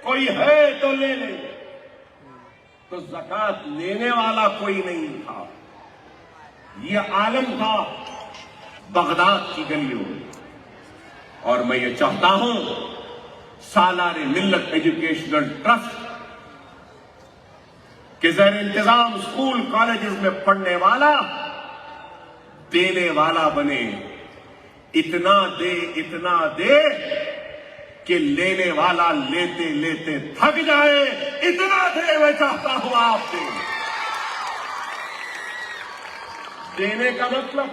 کوئی ہے تو لے لے۔ تو زکوٰۃ لینے والا کوئی نہیں تھا، یہ عالم تھا بغداد کی گلیوں میں۔ اور میں یہ چاہتا ہوں سالار ملت ایجوکیشنل ٹرسٹ کے زیر انتظام اسکول کالجز میں پڑھنے والا دینے والا بنے، اتنا دے کہ لینے والا لیتے لیتے تھک جائے، اتنا دے میں چاہتا ہوں آپ سے۔ دینے کا مطلب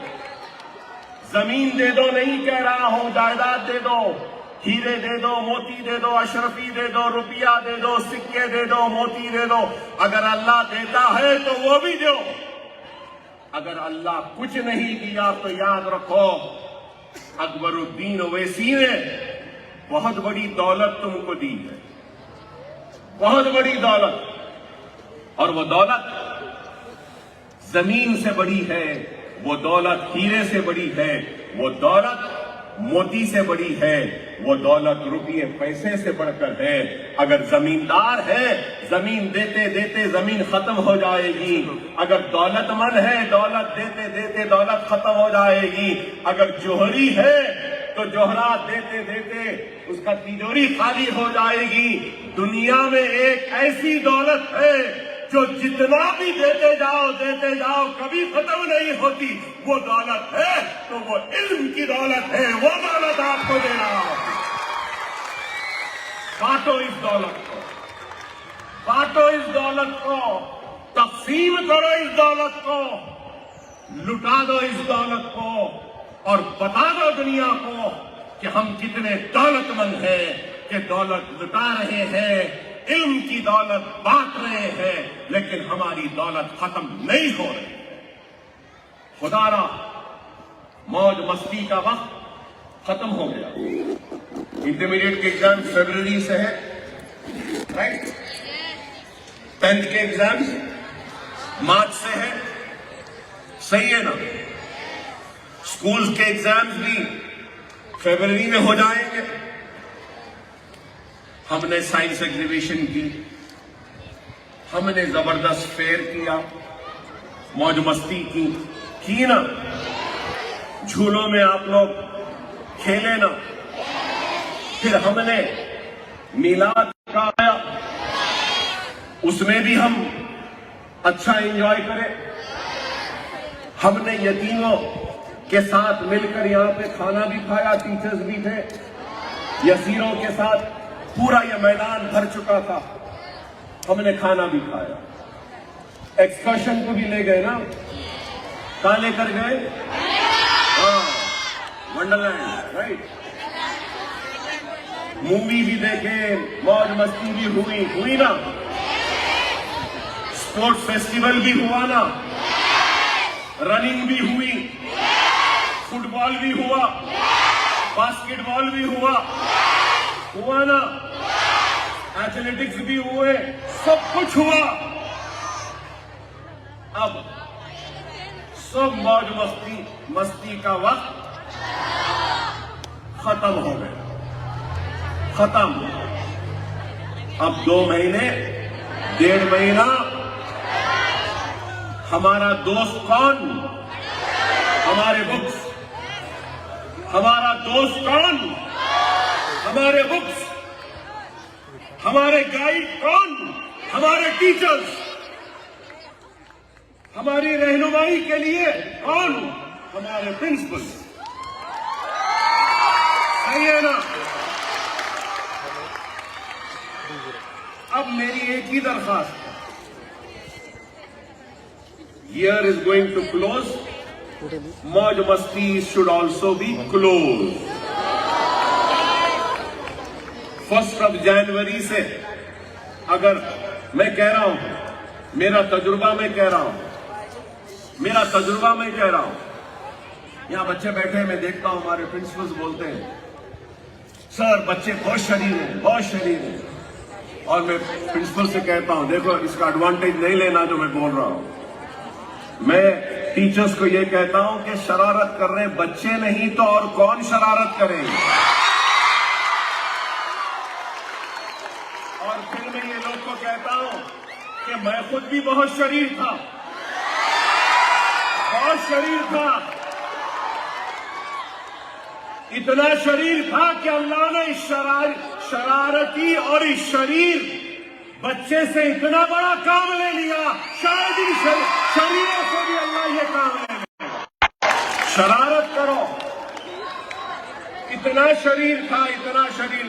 زمین دے دو نہیں کہہ رہا ہوں، جائیداد دے دو، ہیرے دے دو، موتی دے دو، اشرفی دے دو، روپیہ دے دو، سکے دے دو، موتی دے دو۔ اگر اللہ دیتا ہے تو وہ بھی دو، اگر اللہ کچھ نہیں دیا تو یاد رکھو اکبر الدین اویسی نے بہت بڑی دولت تم کو دی ہے، بہت بڑی دولت، اور وہ دولت زمین سے بڑی ہے، وہ دولت ہیرے سے بڑی ہے، وہ دولت موتی سے بڑی ہے، وہ دولت روپیے پیسے سے بڑھ کر ہے۔ اگر زمیندار ہے، زمین دیتے دیتے زمین ختم ہو جائے گی، اگر دولت مند ہے، دولت دیتے دیتے دولت ختم ہو جائے گی، اگر جوہری ہے تو جوہرات دیتے دیتے اس کا تجوری خالی ہو جائے گی۔ دنیا میں ایک ایسی دولت ہے جو جتنا بھی دیتے جاؤ کبھی ختم نہیں ہوتی، وہ دولت ہے تو وہ علم کی دولت ہے، وہ دولت آپ کو دے رہا ہوں۔ بانٹو اس دولت کو، بانٹو اس دولت کو، تقسیم کرو اس دولت کو، لٹا دو اس دولت کو، اور بتا دو دنیا کو کہ ہم کتنے دولت مند ہیں کہ دولت لٹا رہے ہیں، علم کی دولت بانٹ رہے ہیں، لیکن ہماری دولت ختم نہیں ہو رہی۔ خدا را موج مستی کا وقت ختم ہو گیا۔ انٹرمیڈیٹ کے ایگزام فروری سے ہے، رائٹ؟ 10th کے ایگزام مارچ سے ہے، صحیح ہے نا؟ اسکولز کے ایگزامز بھی فروری میں ہو جائیں گے۔ ہم نے سائنس ایگزیبیشن کی، ہم نے زبردست فیئر کیا، موج مستی کی نا؟ جھولوں میں آپ لوگ کھیلے نا؟ پھر ہم نے میلاد کا آیا، اس میں بھی ہم اچھا انجوائے کرے۔ ہم نے یتیموں کے ساتھ مل کر یہاں پہ کھانا بھی کھایا، ٹیچرز بھی تھے، یسیروں کے ساتھ پورا یہ میدان بھر چکا تھا، ہم نے کھانا بھی کھایا۔ ایکسکرشن کو بھی لے گئے نا؟ کہاں لے کر گئے؟ ہاں، ونڈرلینڈ، رائٹ؟ مووی بھی دیکھے، موج مستی بھی ہوئی نا؟ اسپورٹ فیسٹیول بھی ہوا نا؟ رننگ بھی ہوئی، فٹ بال بھی ہوا، باسکٹ بال بھی ہوا نا؟ ایتھلیٹکس بھی ہوئے، سب کچھ ہوا۔ اب سب موج مستی کا وقت ختم ہو گیا، ختم۔ اب 2 مہینے، 1.5 مہینہ ہمارا دوست کون؟ ہمارے بکس۔ ہمارا دوست کون؟ ہمارے بکس۔ ہمارے گائیڈ کون؟ ہمارے ٹیچرز۔ ہماری رہنمائی کے لیے کون؟ ہمارے پرنسپل۔ صحیح ہے نا؟ اب میری ایک ہی درخواست ہے، year is going to close, موج مستی should also be closed۔ 1 جنوری سے اگر میں کہہ رہا ہوں، میرا تجربہ میں کہہ رہا ہوں، یہاں بچے بیٹھے ہیں، میں دیکھتا ہوں ہمارے پرنسپلز بولتے ہیں سر بچے بہت شریر ہیں، اور میں پرنسپل سے کہتا ہوں دیکھو اس کا ایڈوانٹیج نہیں لینا جو میں بول رہا ہوں۔ میں ٹیچرز کو یہ کہتا ہوں کہ شرارت کر رہے بچے نہیں تو اور کون شرارت کریں گے؟ اور پھر میں یہ لوگ کو کہتا ہوں کہ میں خود بھی بہت شریر تھا، اتنا شریر تھا کہ اللہ نے اس شرارتی اور اس شریر بچے سے اتنا بڑا کام لے لیا، شاید ان شریروں سے بھی اللہ یہ کام لے لیا۔ شرارت کرو، اتنا شریر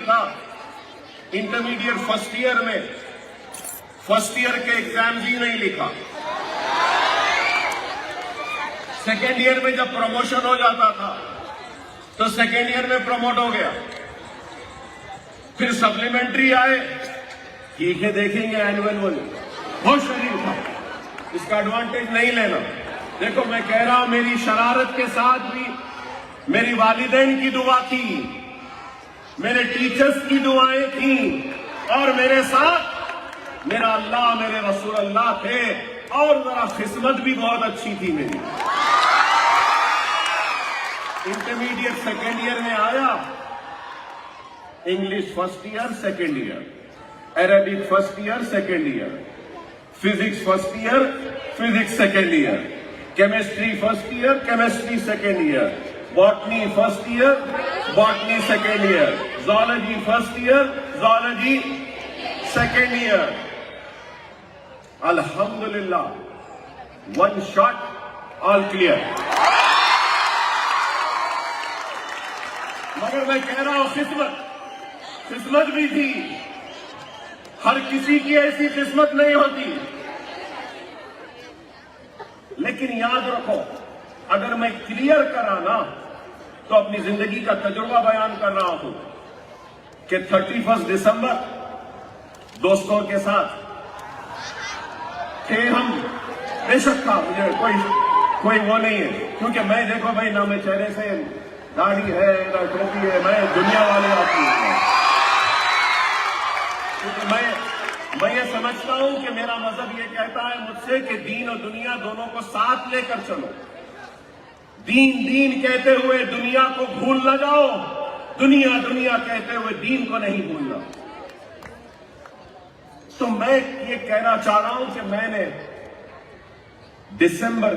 تھا انٹرمیڈیٹ فرسٹ ایئر کے ایگزامز ہی نہیں لکھا. سیکنڈ ایئر میں جب پروموشن ہو جاتا تھا تو سیکنڈ ایئر میں پروموٹ ہو گیا. پھر سپلیمنٹری آئے, ٹھیک ہے دیکھیں گے اینوئل ون. بہت شریر تھا, اس کا ایڈوانٹیج نہیں لینا. دیکھو میں کہہ رہا ہوں, میری شرارت کے ساتھ بھی میری والدین کی دعا تھی, میرے ٹیچرز کی دعائیں تھیں, اور میرے ساتھ میرا اللہ, میرے رسول اللہ تھے, اور ذرا قسمت بھی بہت اچھی تھی میری. انٹرمیڈیٹ سیکنڈ ایئر میں آیا, English first year second year, Arabic first year second year, physics first year physics second year, chemistry first year chemistry second year, botany first year botany second year, zoology first year zoology second year. الحمدللہ, one shot all clear. مگر میں کہہ رہا ہوں قسمت بھی تھی. ہر کسی کی ایسی قسمت نہیں ہوتی. لیکن یاد رکھو, اگر میں کلیئر کرا نا تو اپنی زندگی کا تجربہ بیان کر رہا ہوں کہ 31 دسمبر دوستوں کے ساتھ تھے ہم. بے شک تھا, مجھے کوئی وہ نہیں ہے, کیونکہ میں دیکھو بھائی نہ میں چہرے سے داڑھی ہے نہ ٹوپی ہے, میں دنیا والے آتی ہوں. میں یہ سمجھتا ہوں کہ میرا مذہب یہ کہتا ہے مجھ سے کہ دین اور دنیا دونوں کو ساتھ لے کر چلو. دین کہتے ہوئے دنیا کو بھول نہ جاؤ, دنیا کہتے ہوئے دین کو نہیں بھولنا. تو میں یہ کہنا چاہ رہا ہوں کہ میں نے دسمبر,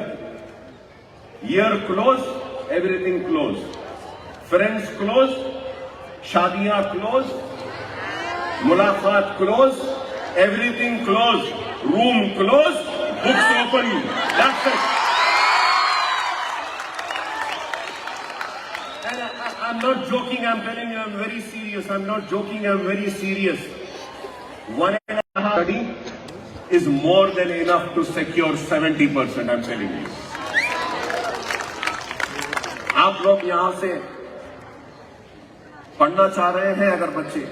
year close, everything close, friends close, شادیاں کلوز, ملاقات close, everything close, room close, books open. That's it. And I'm not joking, I'm telling you, I'm very serious. I'm not joking, I'm very serious. 1.5 study is more than enough to secure 70%, I'm telling you. آپ لوگ یہاں سے پڑھنا چاہ رہے ہیں, اگر بچے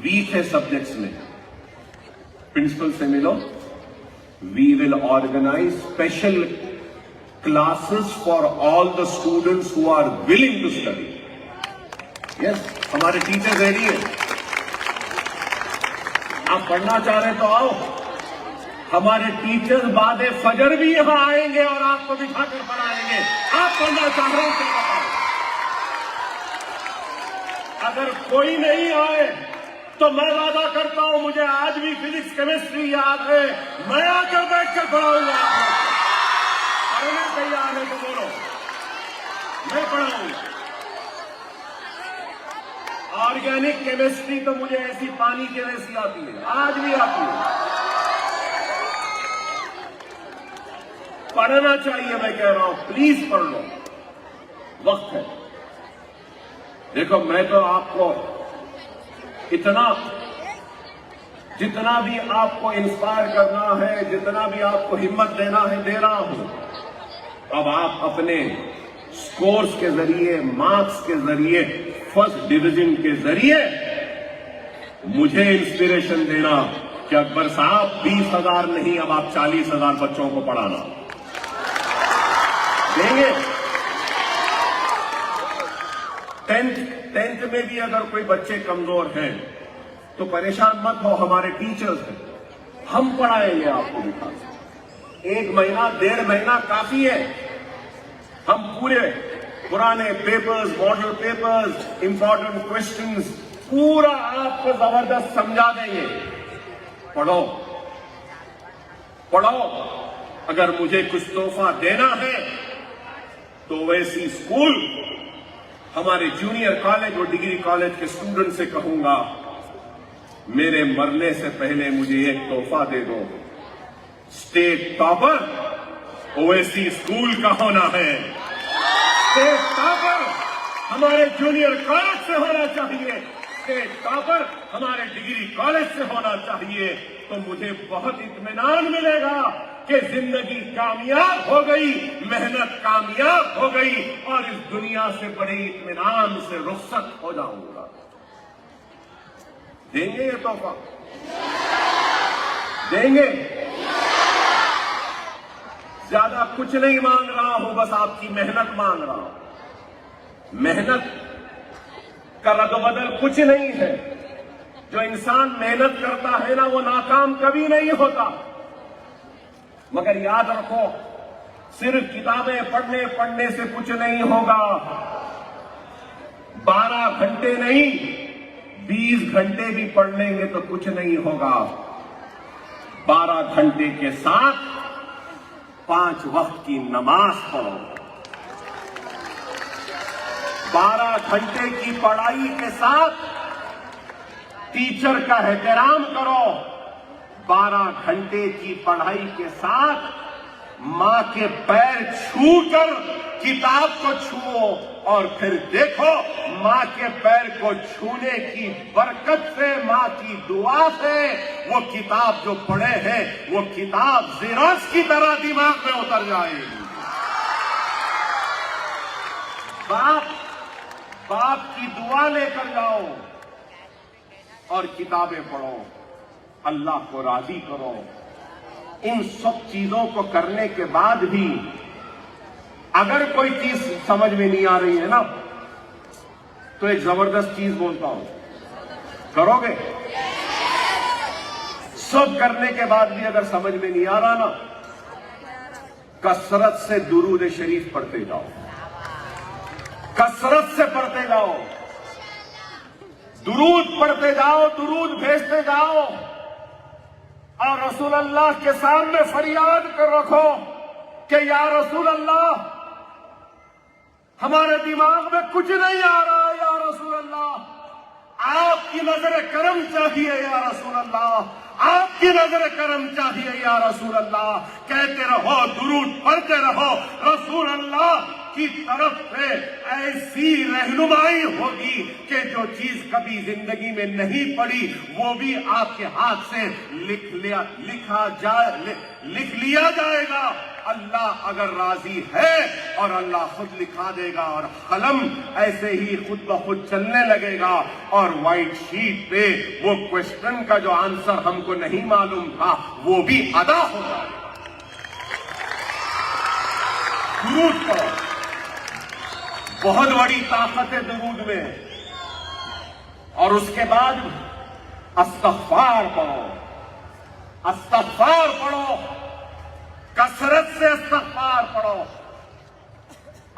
ویک ہے سبجیکٹس میں, پرنسپل سے ملو. We will organise special classes for all the students who are willing to study. Yes, ہمارے ٹیچر ریڈی ہیں. آپ پڑھنا چاہ رہے تو آؤ. ہمارے ٹیچر بعد فجر بھی یہاں آئیں گے اور آپ کو بٹھا کر پڑھائیں گے. آپ پڑھنا چاہ رہے ہیں. اگر کوئی نہیں آئے تو میں وعدہ کرتا ہوں, مجھے آج بھی فزکس کیمسٹری یاد ہے, میں آ کر بیٹھ کر پڑھاؤں گا. پڑھنے تیار ہے تو بولو, میں پڑھاؤں گا. آرگینک کیمسٹری تو مجھے ایسی پانی کے جیسی آتی ہے, آج بھی آتی ہے. پڑھنا چاہیے, میں کہہ رہا ہوں, پلیز پڑھ لو, وقت ہے. دیکھو میں تو آپ کو جتنا بھی آپ کو انسپائر کرنا ہے, جتنا بھی آپ کو ہمت دینا ہے دے رہا ہوں. اب آپ اپنے سکورز کے ذریعے, مارکس کے ذریعے, فرسٹ ڈویژن کے ذریعے مجھے انسپریشن دینا کہ اکبر صاحب 20,000 نہیں, اب آپ 40,000 بچوں کو پڑھانا دیں گے. 10th میں بھی اگر کوئی بچے کمزور ہیں تو پریشان مت ہو, ہمارے ٹیچرز ہیں, ہم پڑھائیں گے آپ کو بٹھا. 1 مہینہ 1.5 مہینہ کافی ہے. ہم پورے پرانے papers, model papers, important questions پورا آپ کو زبردست سمجھا دیں گے. پڑھو. اگر مجھے کچھ تحفہ دینا ہے تو ویسی اسکول ہمارے جونیئر کالج اور ڈگری کالج کے اسٹوڈنٹ سے کہوں گا, میرے مرنے سے پہلے مجھے ایک تحفہ دے دو, اسٹیٹ ٹاپر اویسی اسکول کا ہونا ہے. اسٹیٹ ٹاپر ہمارے جونیئر کالج سے ہونا چاہیے، اسٹیٹ ٹاپر ہمارے ڈگری کالج سے ہونا چاہیے، تو مجھے بہت اطمینان ملے گا کہ زندگی کامیاب ہو گئی، محنت کامیاب ہو گئی، اور اس دنیا سے بڑے اطمینان سے رخصت ہو جاؤں گا۔ دیں گے یہ تحفہ؟ دیں گے؟ زیادہ کچھ نہیں مانگ رہا ہوں، بس آپ کی محنت مانگ رہا ہوں۔ محنت کا رد و بدل کچھ نہیں ہے۔ جو انسان محنت کرتا ہے نا، وہ ناکام کبھی نہیں ہوتا۔ مگر یاد رکھو، صرف کتابیں پڑھنے سے کچھ نہیں ہوگا۔ 12 گھنٹے نہیں، 20 گھنٹے بھی پڑھ لیں گے تو کچھ نہیں ہوگا۔ 12 گھنٹے کے ساتھ 5 وقت کی نماز پڑھو، 12 گھنٹے کی پڑھائی کے ساتھ ٹیچر کا احترام کرو، 12 گھنٹے کی پڑھائی کے ساتھ ماں کے پیر چھو کر کتاب کو چھوؤ، اور پھر دیکھو ماں کے پیر کو چھونے کی برکت سے، ماں کی دعا سے، وہ کتاب جو پڑھے ہیں وہ کتاب زیراس کی طرح دماغ میں اتر جائے گی۔ باپ کی دعا لے کر جاؤ اور کتابیں پڑھو، اللہ کو راضی کرو۔ ان سب چیزوں کو کرنے کے بعد بھی اگر کوئی چیز سمجھ میں نہیں آ رہی ہے نا، تو ایک زبردست چیز بولتا ہوں، کرو گے؟ سب کرنے کے بعد بھی اگر سمجھ میں نہیں آ رہا نا، کثرت سے درود شریف پڑھتے جاؤ، کثرت سے پڑھتے جاؤ، درود پڑھتے جاؤ، درود بھیجتے جاؤ، اور رسول اللہ کے سامنے فریاد کر رکھو کہ یا رسول اللہ، ہمارے دماغ میں کچھ نہیں آ رہا ہے، یا رسول اللہ آپ کی نظر کرم چاہیے، یا رسول اللہ آپ کی نظر کرم چاہیے، یا رسول اللہ۔ کہتے رہو، درود پڑھتے رہو، رسول اللہ کی طرف سے ایسی رہنمائی ہوگی کہ جو چیز کبھی زندگی میں نہیں پڑی وہ بھی آپ کے ہاتھ سے لکھ لیا جائے گا۔ اللہ اگر راضی ہے اور اللہ خود لکھا دے گا، اور قلم ایسے ہی خود بخود چلنے لگے گا، اور وائٹ شیٹ پہ وہ کوشچن کا جو آنسر ہم کو نہیں معلوم تھا وہ بھی ادا ہو جائے گا۔ درود پڑھو، بہت بڑی طاقت ہے درود میں۔ اور اس کے بعد استغفار پڑھو، استغفار پڑھو، کثرت سے استغفار پڑھو۔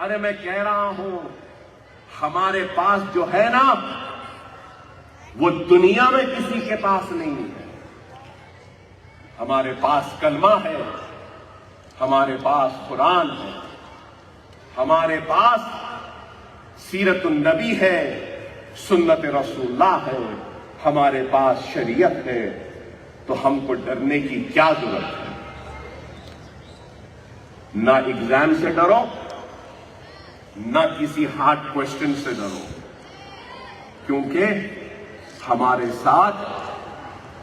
ارے میں کہہ رہا ہوں، ہمارے پاس جو ہے نا، وہ دنیا میں کسی کے پاس نہیں ہے۔ ہمارے پاس کلمہ ہے، ہمارے پاس قرآن ہے، ہمارے پاس سیرت النبی ہے، سنت رسول اللہ ہے، ہمارے پاس شریعت ہے، تو ہم کو ڈرنے کی کیا ضرورت ہے؟ نہ ایگزام سے ڈرو، نہ کسی ہارڈ کوشچن سے ڈرو، کیونکہ ہمارے ساتھ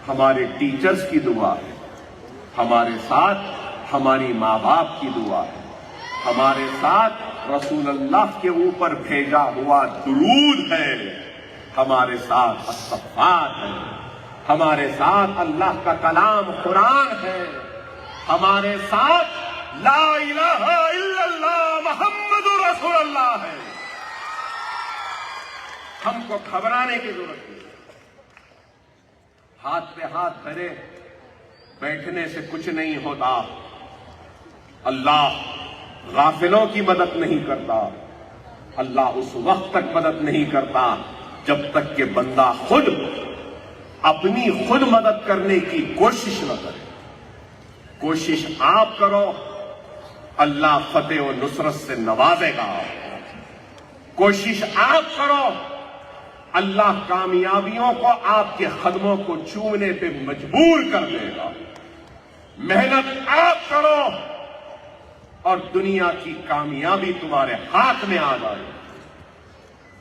ہمارے ٹیچرز کی دعا ہے، ہمارے ساتھ ہماری ماں باپ کی دعا ہے، ہمارے ساتھ رسول اللہ کے اوپر بھیجا ہوا درود ہے، ہمارے ساتھ استغفار ہے، ہمارے ساتھ اللہ کا کلام قرآن ہے، ہمارے ساتھ لا الہ الا اللہ محمد رسول اللہ ہے۔ ہم کو گھبرانے کی ضرورت نہیں، ہاتھ پہ ہاتھ دھرے بیٹھنے سے کچھ نہیں ہوتا۔ اللہ غافلوں کی مدد نہیں کرتا، اللہ اس وقت تک مدد نہیں کرتا جب تک کہ بندہ خود اپنی خود مدد کرنے کی کوشش نہ کرے۔ کوشش آپ کرو، اللہ فتح و نصرت سے نوازے گا۔ کوشش آپ کرو، اللہ کامیابیوں کو آپ کے قدموں کو چومنے پہ مجبور کر دے گا۔ محنت آپ کرو اور دنیا کی کامیابی تمہارے ہاتھ میں آ جائے۔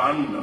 1